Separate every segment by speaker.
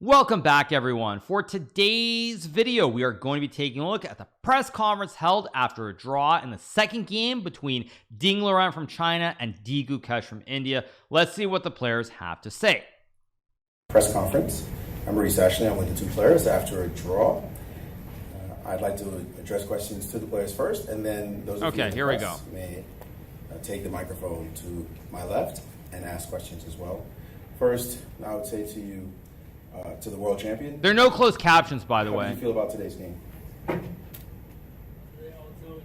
Speaker 1: Welcome back, everyone. For today's video, we are going to be taking a look at the press conference held after a draw in the second game between Ding Laurent from China and Gukesh from India. Let's see what the players have to say.
Speaker 2: Press conference. I'm Maurice Ashley. I'm with the two players after a draw. I'd like to address questions to the players first, and then those of you in the press may take the microphone to my left and ask questions as well. First, I would say to you, to the world champion.
Speaker 1: There are no closed captions, by the way.
Speaker 2: How do you feel about today's game?
Speaker 3: Today also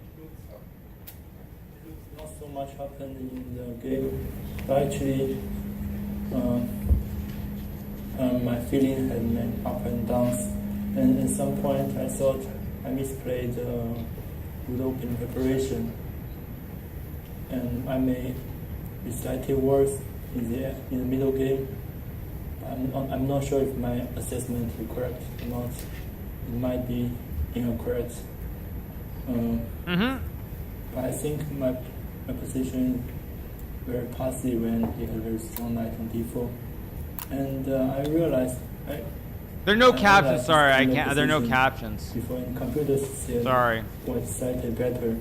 Speaker 3: not so much happened in the game, but actually my feeling had many up and downs, and at some point I thought I misplayed good opening preparation, and I may be slightly worse in the middle game. I'm not sure if my assessment is correct or not. It might be incorrect. But I think my position is very passive when he had a very strong knight on d4. And I realized...
Speaker 1: There are no captions, sorry, I can't, there are no captions.
Speaker 3: Before in computer system,
Speaker 1: sorry.
Speaker 3: Was slightly better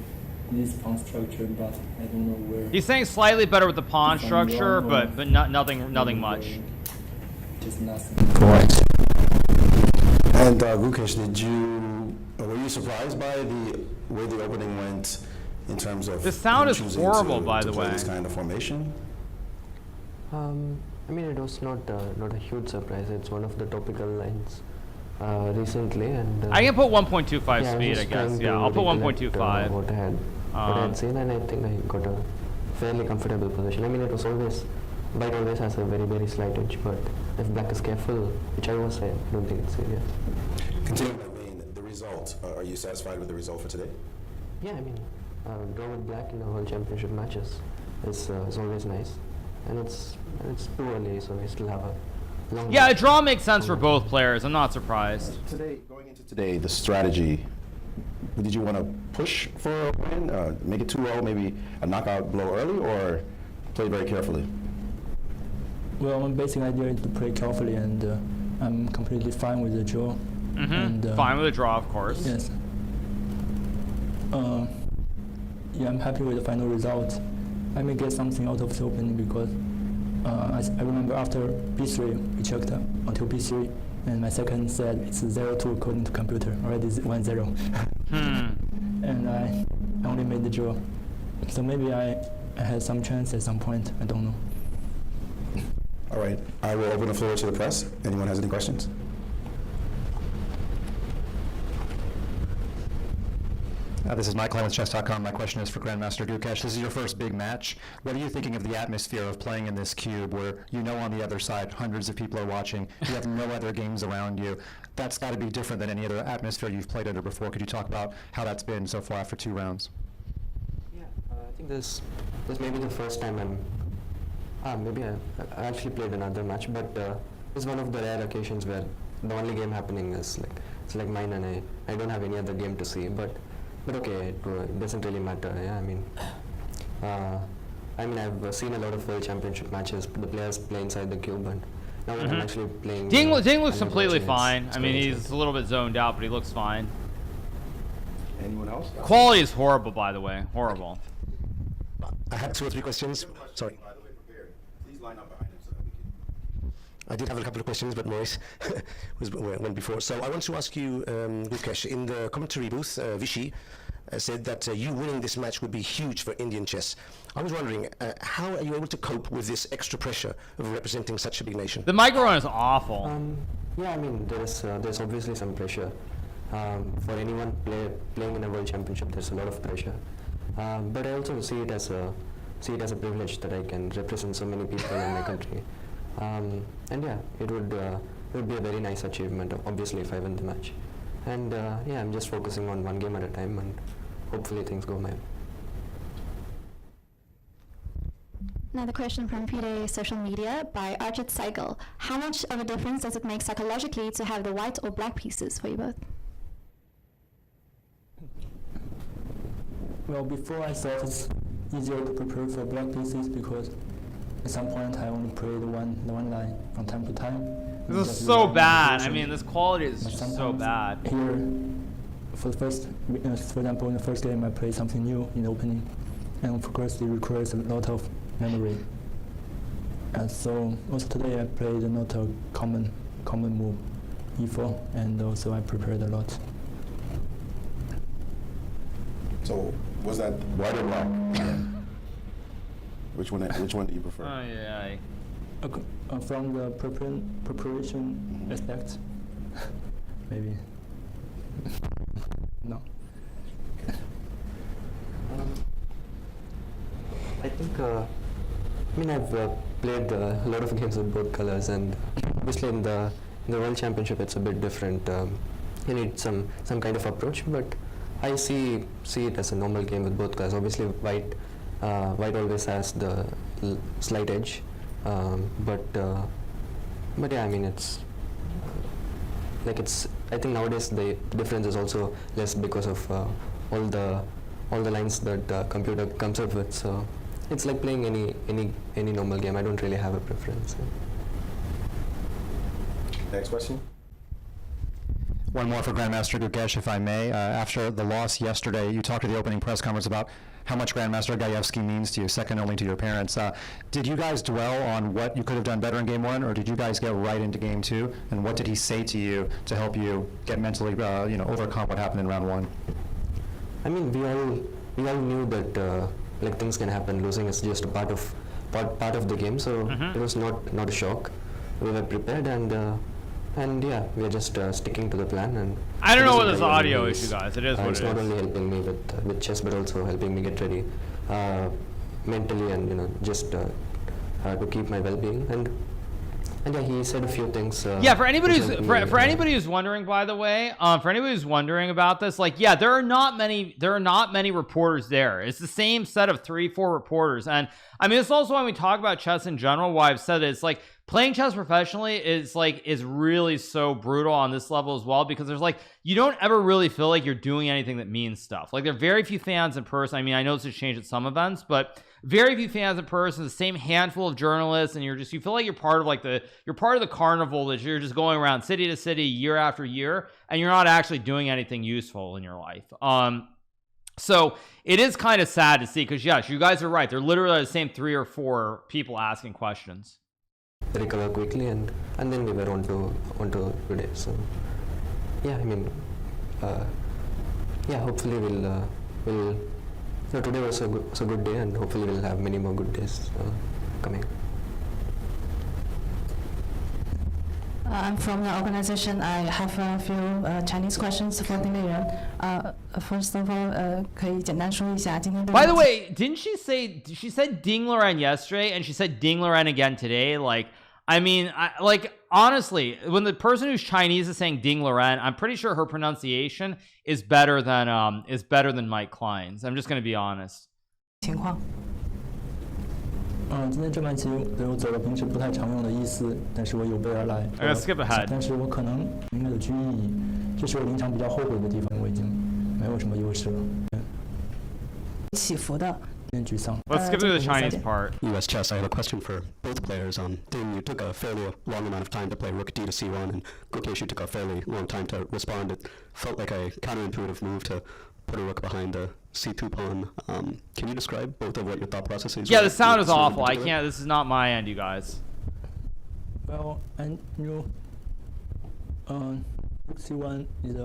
Speaker 3: in this pawn structure, but I don't know where.
Speaker 1: He's saying slightly better with the pawn structure, but nothing much.
Speaker 3: Nothing.
Speaker 4: Right. And Gukesh, were you surprised by the way the opening went in terms of
Speaker 1: the sound is horrible, by the way.
Speaker 4: This kind of formation?
Speaker 5: I mean, it was not a huge surprise. It's one of the topical lines recently, and
Speaker 1: I can put 1.25 speed, I guess. Yeah, I'll put 1.25.
Speaker 5: What I had seen, and I think I got a fairly comfortable position. I mean, it was always. White always has a very slight edge, but if black is careful, which I was, I don't think it's serious.
Speaker 4: Continuing that vein, the result, are you satisfied with the result for today?
Speaker 5: Yeah, I mean, draw with black in the World Championship matches is always nice, and it's too early, so we still have a long.
Speaker 1: Yeah, a draw makes sense for both players. I'm not surprised.
Speaker 4: Today, going into today, the strategy. Did you want to push for a win, make it 2-0, maybe a knockout blow early, or play very carefully?
Speaker 3: Well, my basic idea is to play carefully, and I'm completely fine with the draw.
Speaker 1: Fine with the draw, of course.
Speaker 3: Yes. Yeah, I'm happy with the final result. I may get something out of the opening because I remember after b3 we checked until b3, and my second said it's 0-2 according to computer. Already 1-0. And I only made the draw, so maybe I had some chance at some point. I don't know.
Speaker 4: All right, I will open the floor to the press. Anyone has any questions?
Speaker 6: This is Mike Klein with Chess.com. My question is for Grandmaster Gukesh. This is your first big match. What are you thinking of the atmosphere of playing in this cube where you know on the other side hundreds of people are watching, you have no other games around you? That's got to be different than any other atmosphere you've played under before. Could you talk about how that's been so far after 2 rounds?
Speaker 5: Yeah, I think this may be the first time maybe I actually played another match, but it's one of the rare occasions where the only game happening is it's like mine, and I don't have any other game to see. But okay, it doesn't really matter. Yeah, I mean I've seen a lot of World Championship matches. The players play inside the cube, and now that I'm actually playing.
Speaker 1: Ding looks completely fine. I mean, he's a little bit zoned out, but he looks fine.
Speaker 4: Anyone else?
Speaker 1: Quality is horrible, by the way. Horrible.
Speaker 6: I have 2 or 3 questions. Sorry.
Speaker 4: I did have a couple of questions, but Maurice went before. So I want to ask you, Gukesh, in the commentary booth, Vichy said that you winning this match would be huge for Indian chess. I was wondering, how are you able to cope with this extra pressure of representing such a big nation?
Speaker 1: The microphone is awful.
Speaker 5: Yeah, I mean, there's obviously some pressure. For anyone playing in a World Championship, there's a lot of pressure. But I also see it as a privilege that I can represent so many people in my country. And yeah, it would be a very nice achievement, obviously, if I win the match. And yeah, I'm just focusing on one game at a time, and hopefully things go my way.
Speaker 7: Another question from PDA Social Media by Arjit Cycle. How much of a difference does it make psychologically to have the white or black pieces for you both?
Speaker 3: Well, before I thought it's easier to prepare for black pieces because at some point I only played the one line from time to time.
Speaker 1: This is so bad. I mean, this quality is just so bad.
Speaker 3: Here, for example, in the first game, I played something new in the opening, and of course, it requires a lot of memory. And so also today, I played not a common move, e4, and also I prepared a lot.
Speaker 2: So was that white or black? Which one do you prefer?
Speaker 1: Oh yeah.
Speaker 3: From the preparation aspect, maybe. No.
Speaker 5: I think, I've played a lot of games with both colors, and obviously in the World Championship it's a bit different. You need some kind of approach, but I see it as a normal game with both colors. Obviously white always has the slight edge, but yeah, I mean it's I think nowadays the difference is also less because of all the lines that the computer comes up with. So it's like playing any normal game. I don't really have a preference.
Speaker 2: Next question.
Speaker 6: One more for Grandmaster Gukesh, if I may. After the loss yesterday, you talked at the opening press conference about how much Grandmaster Gajewski means to you, second only to your parents. Did you guys dwell on what you could have done better in Game 1, or did you guys get right into Game 2? And what did he say to you to help you get mentally, overcome what happened in round 1?
Speaker 5: I mean, we all knew that things can happen. Losing is just a part of the game, so it was not a shock. We were prepared, and yeah, we are just sticking to the plan. And
Speaker 1: I don't know what this audio issue, guys. It is what it is.
Speaker 5: It's not only helping me with chess, but also helping me get ready mentally, and just to keep my well-being. And yeah, he said a few things.
Speaker 1: Yeah, for anybody who's wondering, by the way, for anybody who's wondering about this, there are not many reporters there. It's the same set of 3-4 reporters, and I mean, it's also when we talk about chess in general, why I've said it's playing chess professionally is really so brutal on this level as well, because there's you don't ever really feel like you're doing anything that means stuff. There are very few fans in person. I mean, I know this has changed at some events, but very few fans in person, the same handful of journalists, and you feel like you're part of the carnival, that you're just going around city to city year after year, and you're not actually doing anything useful in your life. So it is kind of sad to see, because yes, you guys are right. They're literally the same 3 or 4 people asking questions.
Speaker 5: Recover quickly, and then we were on to today. So yeah, I mean, yeah, hopefully we'll today was a good day, and hopefully we'll have many more good days coming.
Speaker 8: I'm from the organization. I have a few Chinese questions for Ding Liren. First of all, 可以简单说一下今天的。
Speaker 1: By the way, didn't she said Ding Liren yesterday, and she said Ding Liren again today? I mean, honestly, when the person who's Chinese is saying Ding Liren, I'm pretty sure her pronunciation is better than Mike Klein's. I'm just going to be honest.
Speaker 8: 情况。
Speaker 3: 今天这盘棋我走了平时不太常用的意思，但是我有备而来。
Speaker 1: I gotta skip ahead.
Speaker 3: 但是我可能应该有居意义，这是我临场比较后悔的地方，我已经没有什么优势了。
Speaker 8: 起伏的。
Speaker 1: Let's skip to the Chinese part.
Speaker 4: US chess, I have a question for both players. Ding, you took a fairly long amount of time to play rook d to c1, and Gukesh, you took a fairly long time to respond. It felt like a counterintuitive move to put a rook behind the c2 pawn. Can you describe both of what your thought process is?
Speaker 1: Yeah, the sound is awful. I can't. This is not my end, you guys.
Speaker 3: Well, I knew rook c1 is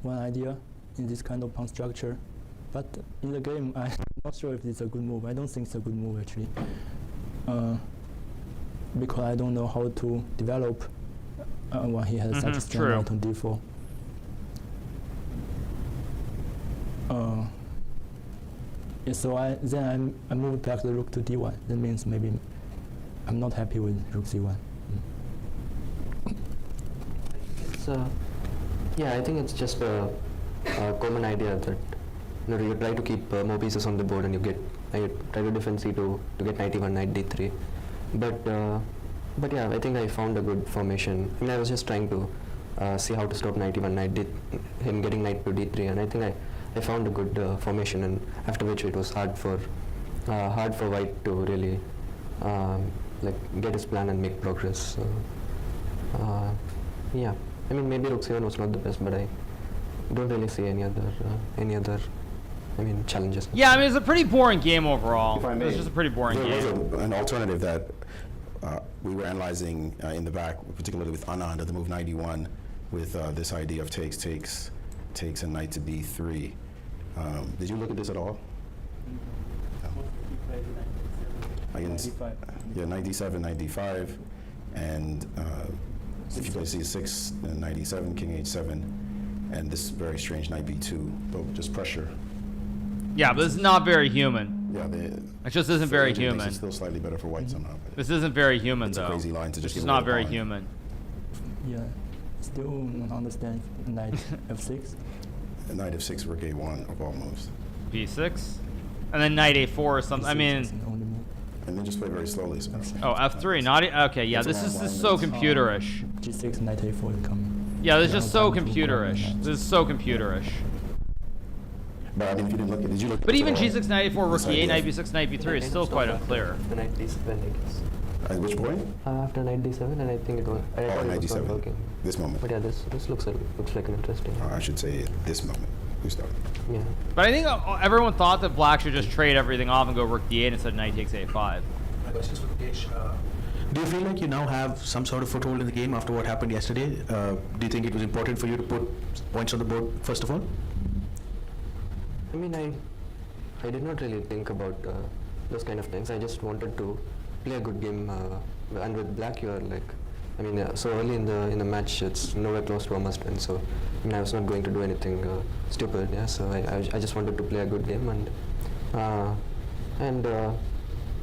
Speaker 3: one idea in this kind of pawn structure. But in the game, I'm not sure if it's a good move. I don't think it's a good move, actually. Because I don't know how to develop when he has such a strong knight on d4. Yeah, so I moved back the rook to d1. That means maybe I'm not happy with rook c1.
Speaker 5: Yeah, I think it's just a common idea that you try to keep more pieces on the board, and you try to defend c2 to get knight e1, knight d3. But yeah, I think I found a good formation. I mean, I was just trying to see how to stop knight e1, him getting knight to d3, and I think I found a good formation. And after which it was hard for white to really get his plan and make progress. Yeah, I mean maybe Rook 7 was not the best, but I don't really see any other challenges.
Speaker 1: Yeah, I mean it's a pretty boring game overall.
Speaker 2: If I may,
Speaker 1: It's just a pretty boring game.
Speaker 2: There was an alternative that we were analyzing in the back, particularly with Anand at the move 91, with this idea of takes and knight to b3. Did you look at this at all? Against, yeah, knight d7, knight d5, and if you play c6, knight e7, king h7, and this very strange knight b2, but just pressure.
Speaker 1: Yeah, but this is not very human.
Speaker 2: Yeah,
Speaker 1: it just isn't very human.
Speaker 2: It's still slightly better for white somehow.
Speaker 1: This isn't very human,
Speaker 2: it's
Speaker 1: though.
Speaker 2: A crazy line to just
Speaker 1: this is not very human.
Speaker 3: Yeah, still don't understand knight f6.
Speaker 2: Knight f6, rook a1 of all moves.
Speaker 1: b6, and then knight a4 or something. I mean,
Speaker 2: and then just play very slowly. So
Speaker 1: oh, f3, not okay. Yeah, this is so computerish.
Speaker 3: g6, knight a4 coming.
Speaker 1: Yeah, this is just so computerish. This is so computerish.
Speaker 2: But I mean, if you didn't look at, did you look?
Speaker 1: But even g6, knight a4, rook e8, knight b6, knight b3 is still quite unclear.
Speaker 5: After knight d7, I guess.
Speaker 2: At which point?
Speaker 5: After knight d7, and I think it was. I thought
Speaker 2: knight
Speaker 5: it was not
Speaker 2: d7.
Speaker 5: working.
Speaker 2: This moment.
Speaker 5: But yeah, this looks like an interesting.
Speaker 2: I should say this moment. We started.
Speaker 5: Yeah.
Speaker 1: But I think everyone thought that black should just trade everything off and go rook d8 instead of knight takes a5.
Speaker 9: My question is for Gukesh. Do you feel like you now have some sort of foothold in the game after what happened yesterday? Do you think it was important for you to put points on the board first of all?
Speaker 5: I mean, I did not really think about those kind of things. I just wanted to play a good game, and with black, you are like, I mean, so early in the match, it's nowhere close to a must win. So, I mean, I was not going to do anything stupid. Yeah, so I just wanted to play a good game, and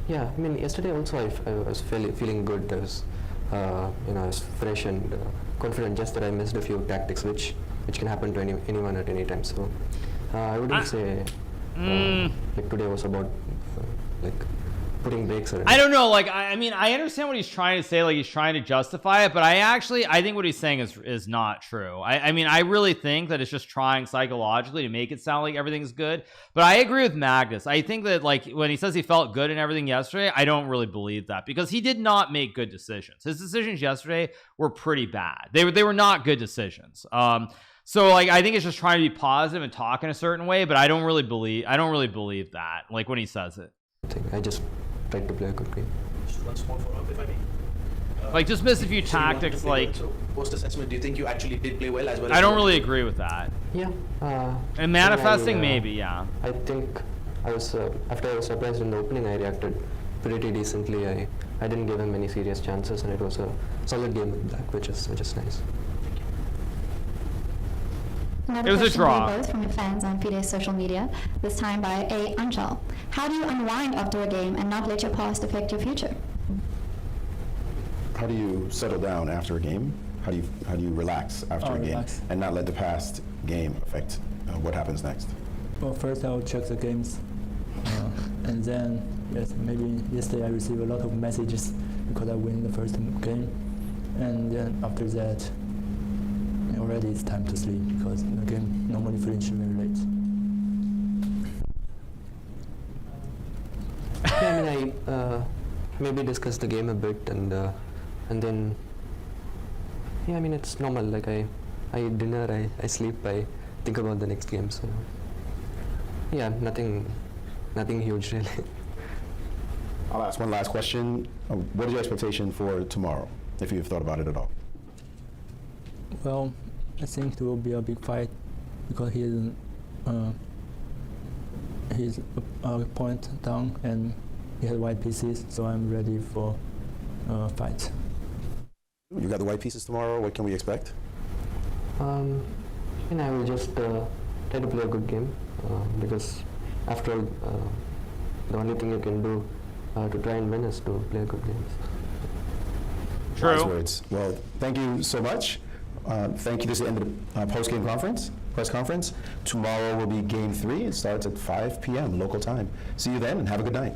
Speaker 5: yeah, I mean, yesterday also I was feeling good. I was, I was fresh and confident. Just that I missed a few tactics, which can happen to anyone at any time. So, I wouldn't say like today was about like putting breaks or anything.
Speaker 1: I don't know, like I mean I understand what he's trying to say, like he's trying to justify it, but I think what he's saying is not true. I mean I really think that it's just trying psychologically to make it sound like everything's good, but I agree with Magnus. I think that like when he says he felt good and everything yesterday, I don't really believe that, because he did not make good decisions. His decisions yesterday were pretty bad. They were not good decisions. So like I think it's just trying to be positive and talk in a certain way, but I don't really believe that, like when he says it.
Speaker 5: I just tried to play a good game.
Speaker 9: Just one small follow-up, if I may.
Speaker 1: Like just miss a few tactics. Like,
Speaker 9: so post assessment, do you think you actually did play well as well?
Speaker 1: I don't really agree with that.
Speaker 5: Yeah.
Speaker 1: And manifesting, maybe, yeah.
Speaker 5: I think I was after I was surprised in the opening, I reacted pretty decently. I didn't give him any serious chances, and it was a solid game with black, which is nice.
Speaker 7: Another
Speaker 1: it was a draw.
Speaker 7: Both from your fans on FIDE's social media, this time by A. Anjal. How do you unwind after a game and not let your past affect your future?
Speaker 2: How do you settle down after a game? How do you relax after a game and not let the past game affect what happens next?
Speaker 3: Well, first I'll check the games, and then yes, maybe yesterday I received a lot of messages because I win the first game, and then after that. Already it's time to sleep because the game normally finishes very late.
Speaker 5: Yeah, I mean, I maybe discuss the game a bit, and then yeah, I mean it's normal. Like I eat dinner, I sleep, I think about the next game. So yeah, nothing huge really.
Speaker 2: I'll ask one last question. What is your expectation for tomorrow, if you've thought about it at all?
Speaker 3: Well, I think it will be a big fight because he's a point down and he has white pieces, so I'm ready for a fight.
Speaker 2: You got the white pieces tomorrow. What can we expect?
Speaker 5: And I will just try to play a good game because after all, the only thing you can do to try and win is to play a good game.
Speaker 1: True.
Speaker 2: Nice words. Well, thank you so much. Thank you. This is the end of the post-game press conference. Tomorrow will be game 3. It starts at 5 p.m. local time. See you then and have a good night.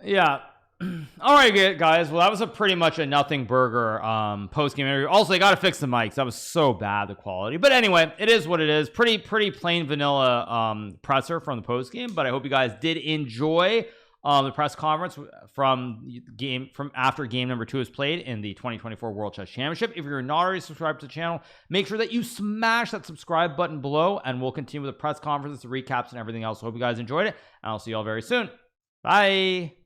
Speaker 1: Yeah. All right, guys. Well, that was pretty much a nothing burger post-game interview. Also, they got to fix the mics. That was so bad, the quality. But anyway, it is what it is. Pretty plain vanilla presser from the post-game. But I hope you guys did enjoy the press conference from after game number 2 is played in the 2024 World Chess Championship. If you're not already subscribed to the channel, make sure that you smash that subscribe button below, and we'll continue with the press conferences, the recaps, and everything else. Hope you guys enjoyed it, and I'll see you all very soon. Bye.